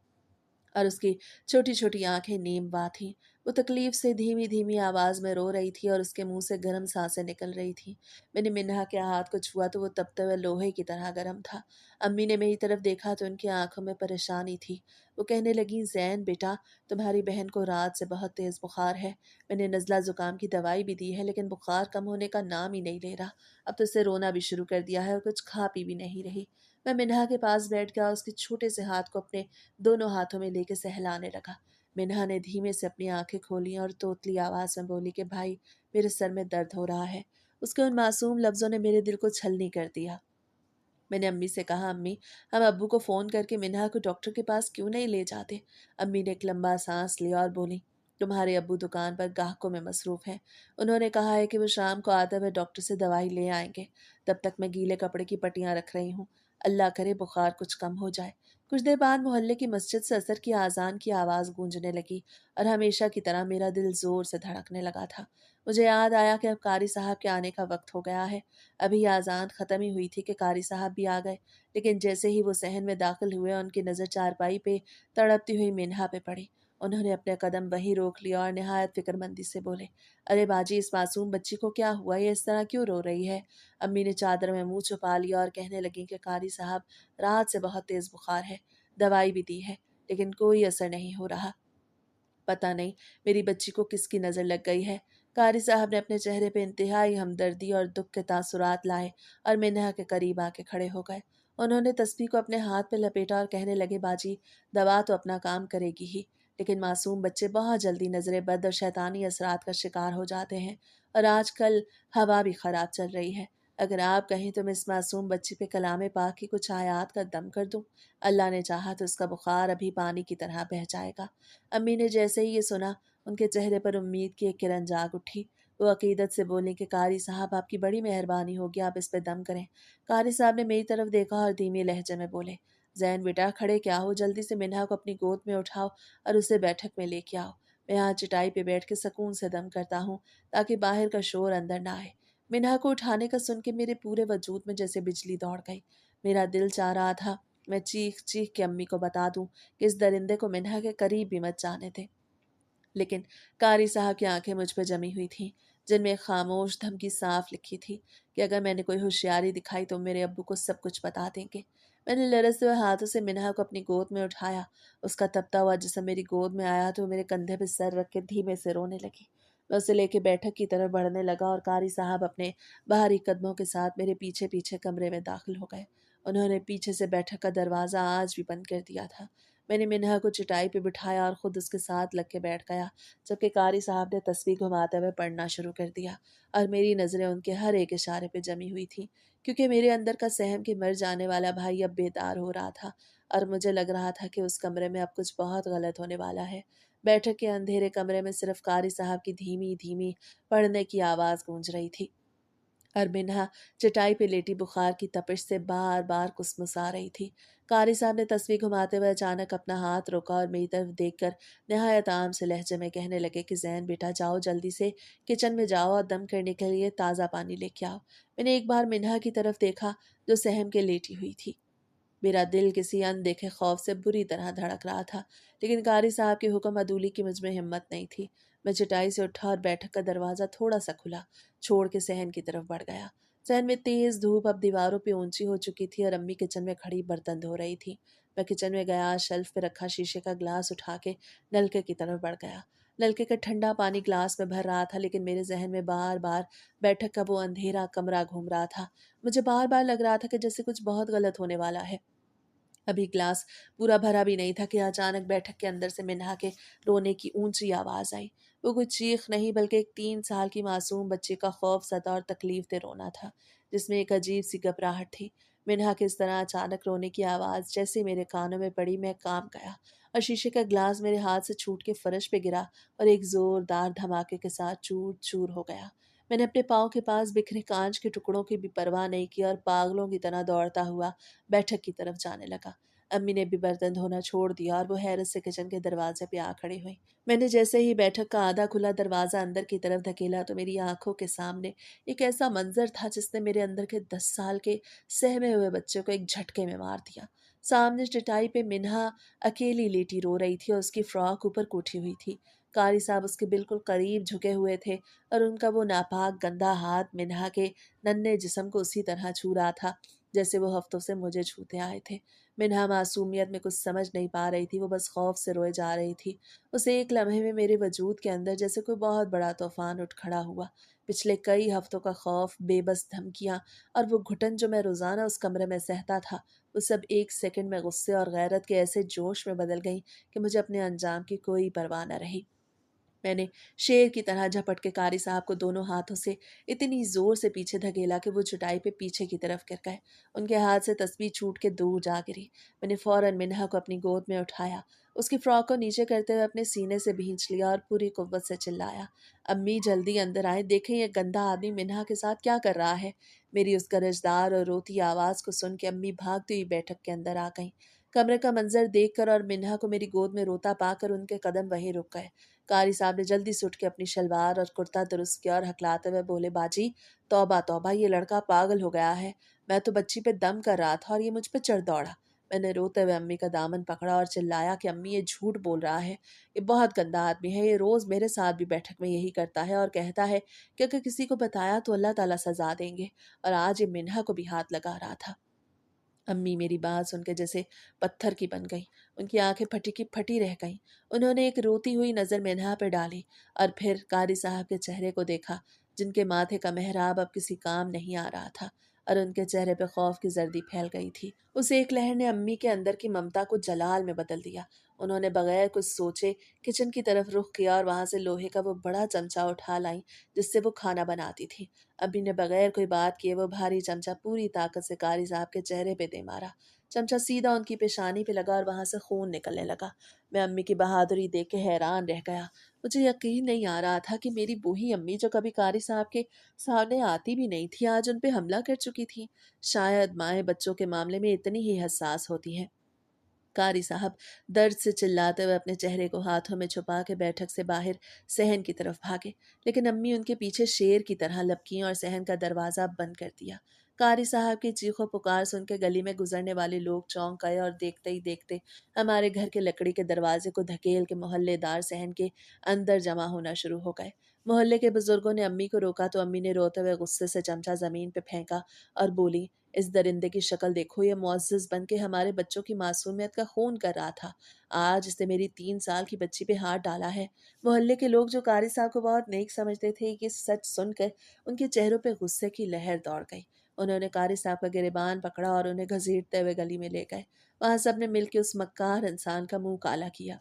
और उसकी छोटी छोटी आंखें नीमवा थीं। वो तकलीफ से धीमी धीमी आवाज में रो रही थी और उसके मुंह से गर्म सांसें निकल रही थी। मैंने मिन्हा के हाथ को छुआ तो वो तपते हुए लोहे की तरह गर्म था। अम्मी ने मेरी तरफ देखा तो उनकी आंखों में परेशानी थी। वो कहने लगी, जैन बेटा, तुम्हारी बहन को रात से बहुत तेज बुखार है। मैंने नज़ला जुकाम की दवाई भी दी है लेकिन बुखार कम होने का नाम ही नहीं ले रहा। अब तो उसे रोना भी शुरू कर दिया है और कुछ खा पी भी नहीं रही। मैं मिन्हा के पास बैठ गया, उसके छोटे से हाथ को अपने दोनों हाथों में लेके सहलाने लगा। मिन्हा ने धीमे से अपनी आंखें खोली और तोतली आवाज में बोली कि भाई, मेरे सर में दर्द हो रहा है। उसके उन मासूम लफ्जों ने मेरे दिल को छलनी कर दिया। मैंने अम्मी से कहा, अम्मी, हम अब्बू को फ़ोन करके मिन्हा को डॉक्टर के पास क्यों नहीं ले जाते? अम्मी ने एक लंबा सांस लिया और बोली, तुम्हारे अब्बू दुकान पर ग्राहकों में मसरूफ़ हैं। उन्होंने कहा है कि वो शाम को आते हुए डॉक्टर से दवाई ले आएंगे। तब तक मैं गीले कपड़े की पट्टियाँ रख रही हूँ। अल्लाह करे बुखार कुछ कम हो जाए। कुछ देर बाद मोहल्ले की मस्जिद से असर की आज़ान की आवाज़ गूंजने लगी और हमेशा की तरह मेरा दिल ज़ोर से धड़कने लगा था। मुझे याद आया कि अब कारी साहब के आने का वक्त हो गया है। अभी आज़ान ख़त्म ही हुई थी कि कारी साहब भी आ गए। लेकिन जैसे ही वो सहन में दाखिल हुए, उनकी नज़र चारपाई पे तड़पती हुई मिन्हा पे पड़ी। उन्होंने अपने कदम वहीं रोक लिया और निहायत फिक्रमंदी से बोले, अरे बाजी, इस मासूम बच्ची को क्या हुआ? ये इस तरह क्यों रो रही है? अम्मी ने चादर में मुंह छुपा लिया और कहने लगी कि कारी साहब, रात से बहुत तेज़ बुखार है। दवाई भी दी है लेकिन कोई असर नहीं हो रहा। पता नहीं मेरी बच्ची को किसकी नज़र लग गई है। कारी साहब ने अपने चेहरे पे इंतहाई हमदर्दी और दुख के तासुरात लाए और मिन्हा के करीब आके खड़े हो गए। उन्होंने तस्बीह को अपने हाथ पे लपेटा और कहने लगे, बाजी, दवा तो अपना काम करेगी ही, लेकिन मासूम बच्चे बहुत जल्दी नजर बद और शैतानी असरात का शिकार हो जाते हैं। और आजकल हवा भी खराब चल रही है। अगर आप कहें तो मैं इस मासूम बच्ची पे कलाम पाक की कुछ आयात का दम कर दूं। अल्लाह ने चाहा तो उसका बुखार अभी पानी की तरह बह जाएगा। अम्मी ने जैसे ही ये सुना, उनके चेहरे पर उम्मीद की एक किरण जाग उठी। वो अकीदत से बोली कि कारी साहब, आपकी बड़ी मेहरबानी होगी, आप इस पे दम करें। कारी साहब ने मेरी तरफ देखा और धीमे लहजे में बोले, जैन बेटा, खड़े क्या हो, जल्दी से मिन्हा को अपनी गोद में उठाओ और उसे बैठक में लेके आओ। मैं यहाँ चटाई पे बैठ के सुकून से दम करता हूँ ताकि बाहर का शोर अंदर ना आए। मिन्हा को उठाने का सुन के मेरे पूरे वजूद में जैसे बिजली दौड़ गई। मेरा दिल चाह रहा था मैं चीख चीख के अम्मी को बता दूं कि इस दरिंदे को मिन्हा के करीब भी मत जाने दे। लेकिन कारी साहब की आंखें मुझ पर जमी हुई थीं, जिनमें एक खामोश धमकी साफ लिखी थी कि अगर मैंने कोई होशियारी दिखाई तो मेरे अब्बू को सब कुछ बता देंगे। मैंने लरसते हुए हाथों से मिन्हा को अपनी गोद में उठाया। उसका तपता हुआ जिस्म मेरी गोद में आया तो मेरे कंधे पर सर रख के धीमे से रोने लगी। मैं उसे लेके बैठक की तरफ बढ़ने लगा और कारी साहब अपने बाहरी कदमों के साथ मेरे पीछे पीछे कमरे में दाखिल हो गए। उन्होंने पीछे से बैठक का दरवाज़ा आज भी बंद कर दिया था। मैंने मिन्हा को चटाई पे बिठाया और खुद उसके साथ लग के बैठ गया, जबकि कारी साहब ने तस्वीर घुमाते हुए पढ़ना शुरू कर दिया और मेरी नज़रें उनके हर एक इशारे पे जमी हुई थी, क्योंकि मेरे अंदर का सहम के मर जाने वाला भाई अब बेदार हो रहा था और मुझे लग रहा था कि उस कमरे में अब कुछ बहुत गलत होने वाला है। बैठक के अंधेरे कमरे में सिर्फ कारी साहब की धीमी धीमी पढ़ने की आवाज़ गूंज रही थी। और मिन्हा चटाई पे लेटी बुखार की तपिश से बार बार कुसमुसा रही थी। कारी साहब ने तस्वीर घुमाते हुए अचानक अपना हाथ रोका और मेरी तरफ देखकर नहायत आम से लहजे में कहने लगे कि जैन बेटा जाओ जल्दी से किचन में जाओ और दम करने के लिए ताज़ा पानी लेके आओ। मैंने एक बार मिन्हा की तरफ देखा जो सहम के लेटी हुई थी। मेरा दिल किसी अनदेखे खौफ से बुरी तरह धड़क रहा था, लेकिन कारी साहब की हुक्म अदूली की मुझ में हिम्मत नहीं थी। मैं चटाई से उठा और बैठक का दरवाज़ा थोड़ा सा खुला छोड़ के सहन की तरफ बढ़ गया। सहन में तेज़ धूप अब दीवारों पे ऊंची हो चुकी थी और अम्मी किचन में खड़ी बर्तन धो रही थी। मैं किचन में गया, शेल्फ पे रखा शीशे का ग्लास उठा के नलके की तरफ बढ़ गया। नलके का ठंडा पानी ग्लास में भर रहा था, लेकिन मेरे जहन में बार बार बैठक का वो अंधेरा कमरा घूम रहा था। मुझे बार बार लग रहा था कि जैसे कुछ बहुत गलत होने वाला है। अभी ग्लास पूरा भरा भी नहीं था कि अचानक बैठक के अंदर से मिन्हा के रोने की ऊंची आवाज आई। वो कोई चीख नहीं बल्कि एक 3 साल की मासूम बच्चे का खौफ सदा और तकलीफ से रोना था, जिसमें एक अजीब सी घबराहट थी। मिन्हा के इस तरह अचानक रोने की आवाज जैसे मेरे कानों में पड़ी, मैं कांप गया और शीशे का ग्लास मेरे हाथ से छूट के फर्श पे गिरा और एक जोरदार धमाके के साथ चूर चूर हो गया। मैंने अपने पाँव के पास बिखरे कांच के टुकड़ों की भी परवाह नहीं की और पागलों की तरह दौड़ता हुआ बैठक की तरफ जाने लगा। अम्मी ने भी बर्तन धोना छोड़ दिया और वो हैरत से किचन के दरवाजे पे आ खड़ी हुई। मैंने जैसे ही बैठक का आधा खुला दरवाजा अंदर की तरफ धकेला तो मेरी आंखों के सामने एक ऐसा मंजर था जिसने मेरे अंदर के 10 साल के सहमे हुए बच्चे को एक झटके में मार दिया। सामने चटाई पे मिन्हा अकेली लेटी रो रही थी और उसकी फ्रॉक ऊपर को उठी हुई थी। कारी साहब उसके बिल्कुल करीब झुके हुए थे और उनका वो नापाक गंदा हाथ मिन्हा के नन्हे जिस्म को उसी तरह छू रहा था जैसे वो हफ्तों से मुझे छूते आए थे। मिन्हा मासूमियत में कुछ समझ नहीं पा रही थी, वो बस खौफ से रोए जा रही थी। उस एक लम्हे में मेरे वजूद के अंदर जैसे कोई बहुत बड़ा तूफान उठ खड़ा हुआ। पिछले कई हफ्तों का खौफ, बेबस धमकियां और वो घुटन जो मैं रोजाना उस कमरे में सहता था, वो सब एक सेकंड में गुस्से और गैरत के ऐसे जोश में बदल गई कि मुझे अपने अंजाम की कोई परवाह न रही। मैंने शेर की तरह झपट के कारी साहब को दोनों हाथों से इतनी जोर से पीछे धकेला कि वो चटाई पे पीछे की तरफ गिर गए। उनके हाथ से तस्बीह छूट के दूर जा गिरी। मैंने फौरन मिन्हा को अपनी गोद में उठाया, उसकी फ्रॉक को नीचे करते हुए अपने सीने से भींच लिया और पूरी कुव्वत से चिल्लाया, अम्मी जल्दी अंदर आए, देखें ये गंदा आदमी मिन्हा के साथ क्या कर रहा है। मेरी उस गरजदार और रोती आवाज़ को सुन के अम्मी भागती हुई बैठक के अंदर आ गईं। कमरे का मंजर देखकर और मिन्हा को मेरी गोद में रोता पाकर उनके कदम वहीं रुक गए। कारी साहब ने जल्दी से उठ के अपनी शलवार और कुर्ता दुरुस्त किया और हकलाते हुए बोले, बाजी तौबा तौबा, ये लड़का पागल हो गया है। मैं तो बच्ची पे दम कर रहा था और ये मुझ पे चढ़ दौड़ा। मैंने रोते हुए अम्मी का दामन पकड़ा और चिल्लाया कि अम्मी ये झूठ बोल रहा है, ये बहुत गंदा आदमी है, ये रोज मेरे साथ भी बैठक में यही करता है और कहता है कि अगर किसी को बताया तो अल्लाह ताला सजा देंगे, और आज ये मिन्हा को भी हाथ लगा रहा था। अम्मी मेरी बात सुनकर जैसे पत्थर की बन गई, उनकी आंखें फटी की फटी रह गईं। उन्होंने एक रोती हुई नज़र मेनहा पर डाली और फिर कारी साहब के चेहरे को देखा, जिनके माथे का मेहराब अब किसी काम नहीं आ रहा था और उनके चेहरे पे खौफ की जर्दी फैल गई थी। उस एक लहर ने अम्मी के अंदर की ममता को जलाल में बदल दिया। उन्होंने बगैर कुछ सोचे किचन की तरफ रुख किया और वहां से लोहे का वो बड़ा चमचा उठा लाई जिससे वो खाना बनाती थी। अभी ने बगैर कोई बात किए वो भारी चमचा पूरी ताकत से कारी साहब के चेहरे पे दे मारा। चमचा सीधा उनकी पेशानी पे लगा और वहां से खून निकलने लगा। मैं अम्मी की बहादुरी देख के हैरान रह गया। मुझे यकीन नहीं आ रहा था कि मेरी बूही अम्मी जो कभी कारी साहब के सामने आती भी नहीं थी, आज उन पे हमला कर चुकी थी। शायद माएं बच्चों के मामले में इतनी ही हसास होती हैं। कारी साहब दर्द से चिल्लाते हुए अपने चेहरे को हाथों में छुपा के बैठक से बाहर सहन की तरफ भागे, लेकिन अम्मी उनके पीछे शेर की तरह लपकी और सहन का दरवाजा बंद कर दिया। कारी साहब की चीखों पुकार सुन के गली में गुजरने वाले लोग चौंक गए और देखते ही देखते हमारे घर के लकड़ी के दरवाजे को धकेल के मोहल्लेदार सहन के अंदर जमा होना शुरू हो गए। मोहल्ले के बुजुर्गों ने अम्मी को रोका तो अम्मी ने रोते हुए गुस्से से चमचा जमीन पे फेंका और बोली, इस दरिंदे की शक्ल देखो, ये मुअज़्ज़िज़ बन के हमारे बच्चों की मासूमियत का खून कर रहा था, आज इसने मेरी 3 साल की बच्ची पे हाथ डाला है। मोहल्ले के लोग जो कारी साहब को बहुत नेक समझते थे, ये सच सुनकर उनके चेहरों पे गुस्से की लहर दौड़ गई। उन्होंने कारी साहब का गिरेबान पकड़ा और उन्हें घसीटते हुए गली में ले गए। वहां सबने मिलकर उस मक्कार इंसान का मुंह काला किया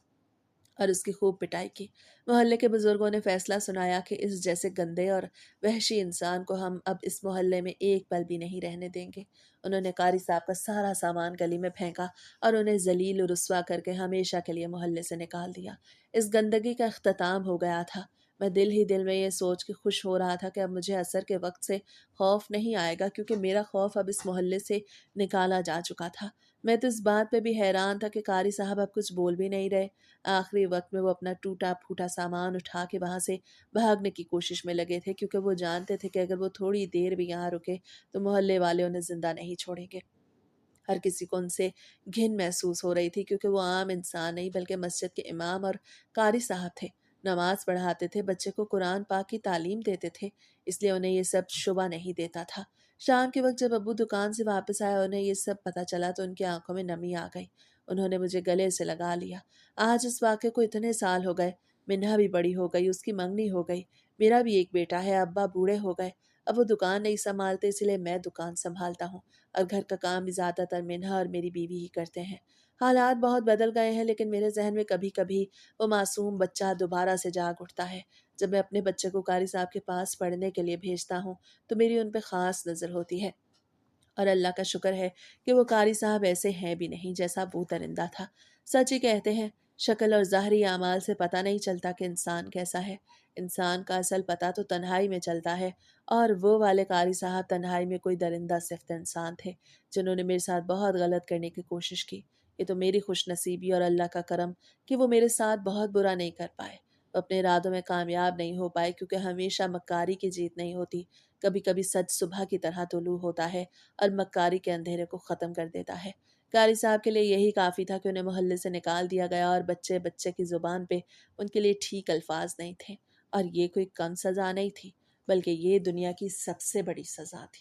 और उसकी खूब पिटाई की। मोहल्ले के बुजुर्गों ने फैसला सुनाया कि इस जैसे गंदे और वहशी इंसान को हम अब इस मोहल्ले में एक पल भी नहीं रहने देंगे। उन्होंने कारी साहब का सारा सामान गली में फेंका और उन्हें जलील और रुस्वा करके हमेशा के लिए मोहल्ले से निकाल दिया। इस गंदगी का अख्ताम हो गया था। मैं दिल ही दिल में ये सोच के खुश हो रहा था कि अब मुझे असर के वक्त से खौफ नहीं आएगा, क्योंकि मेरा खौफ अब इस मोहल्ले से निकाला जा चुका था। मैं तो इस बात पे भी हैरान था कि कारी साहब अब कुछ बोल भी नहीं रहे। आखिरी वक्त में वो अपना टूटा फूटा सामान उठा के वहाँ से भागने की कोशिश में लगे थे, क्योंकि वो जानते थे कि अगर वो थोड़ी देर भी यहाँ रुके तो मोहल्ले वाले उन्हें जिंदा नहीं छोड़ेंगे। हर किसी को उनसे घिन महसूस हो रही थी, क्योंकि वो आम इंसान नहीं बल्कि मस्जिद के इमाम और कारी साहब थे। नमाज पढ़ाते थे, बच्चे को कुरान पाक की तालीम देते थे, इसलिए उन्हें ये सब शुबा नहीं देता था। शाम के वक्त जब अब्बू दुकान से वापस आए, उन्हें ये सब पता चला तो उनकी आंखों में नमी आ गई। उन्होंने मुझे गले से लगा लिया। आज इस वाक़े को इतने साल हो गए। मिन्हा भी बड़ी हो गई, उसकी मंगनी हो गई। मेरा भी एक बेटा है, अब्बा बूढ़े हो गए। अब वो दुकान नहीं संभालते, इसलिए मैं दुकान संभालता हूँ, और घर का काम भी ज़्यादातर मिन्हा और मेरी बीवी ही करते हैं। हालात बहुत बदल गए हैं, लेकिन मेरे जहन में कभी कभी वो मासूम बच्चा दोबारा से जाग उठता है। जब मैं अपने बच्चे को कारी साहब के पास पढ़ने के लिए भेजता हूँ तो मेरी उन पर ख़ास नज़र होती है। और अल्लाह का शुक्र है कि वो कारी साहब ऐसे हैं भी नहीं जैसा वो दरिंदा था। सच ही कहते हैं, शक्ल और ज़ाहरी आमाल से पता नहीं चलता कि इंसान कैसा है। इंसान का असल पता तो तन्हाई में चलता है, और वो वाले कारी साहब तन्हाई में कोई दरिंदा सिफ्त इंसान थे, जिन्होंने मेरे साथ बहुत गलत करने की कोशिश की। ये तो मेरी खुशनसीबी और अल्लाह का करम कि वो मेरे साथ बहुत बुरा नहीं कर पाए। वो अपने इरादों में कामयाब नहीं हो पाए, क्योंकि हमेशा मक्कारी की जीत नहीं होती। कभी कभी सच सुबह की तरह तुलू होता है और मक्कारी के अंधेरे को ख़त्म कर देता है। कारी साहब के लिए यही काफ़ी था कि उन्हें मोहल्ले से निकाल दिया गया, और बच्चे बच्चे की ज़ुबान पे उनके लिए ठीक अल्फाज नहीं थे। और ये कोई कम सज़ा नहीं थी, बल्कि ये दुनिया की सबसे बड़ी सज़ा थी।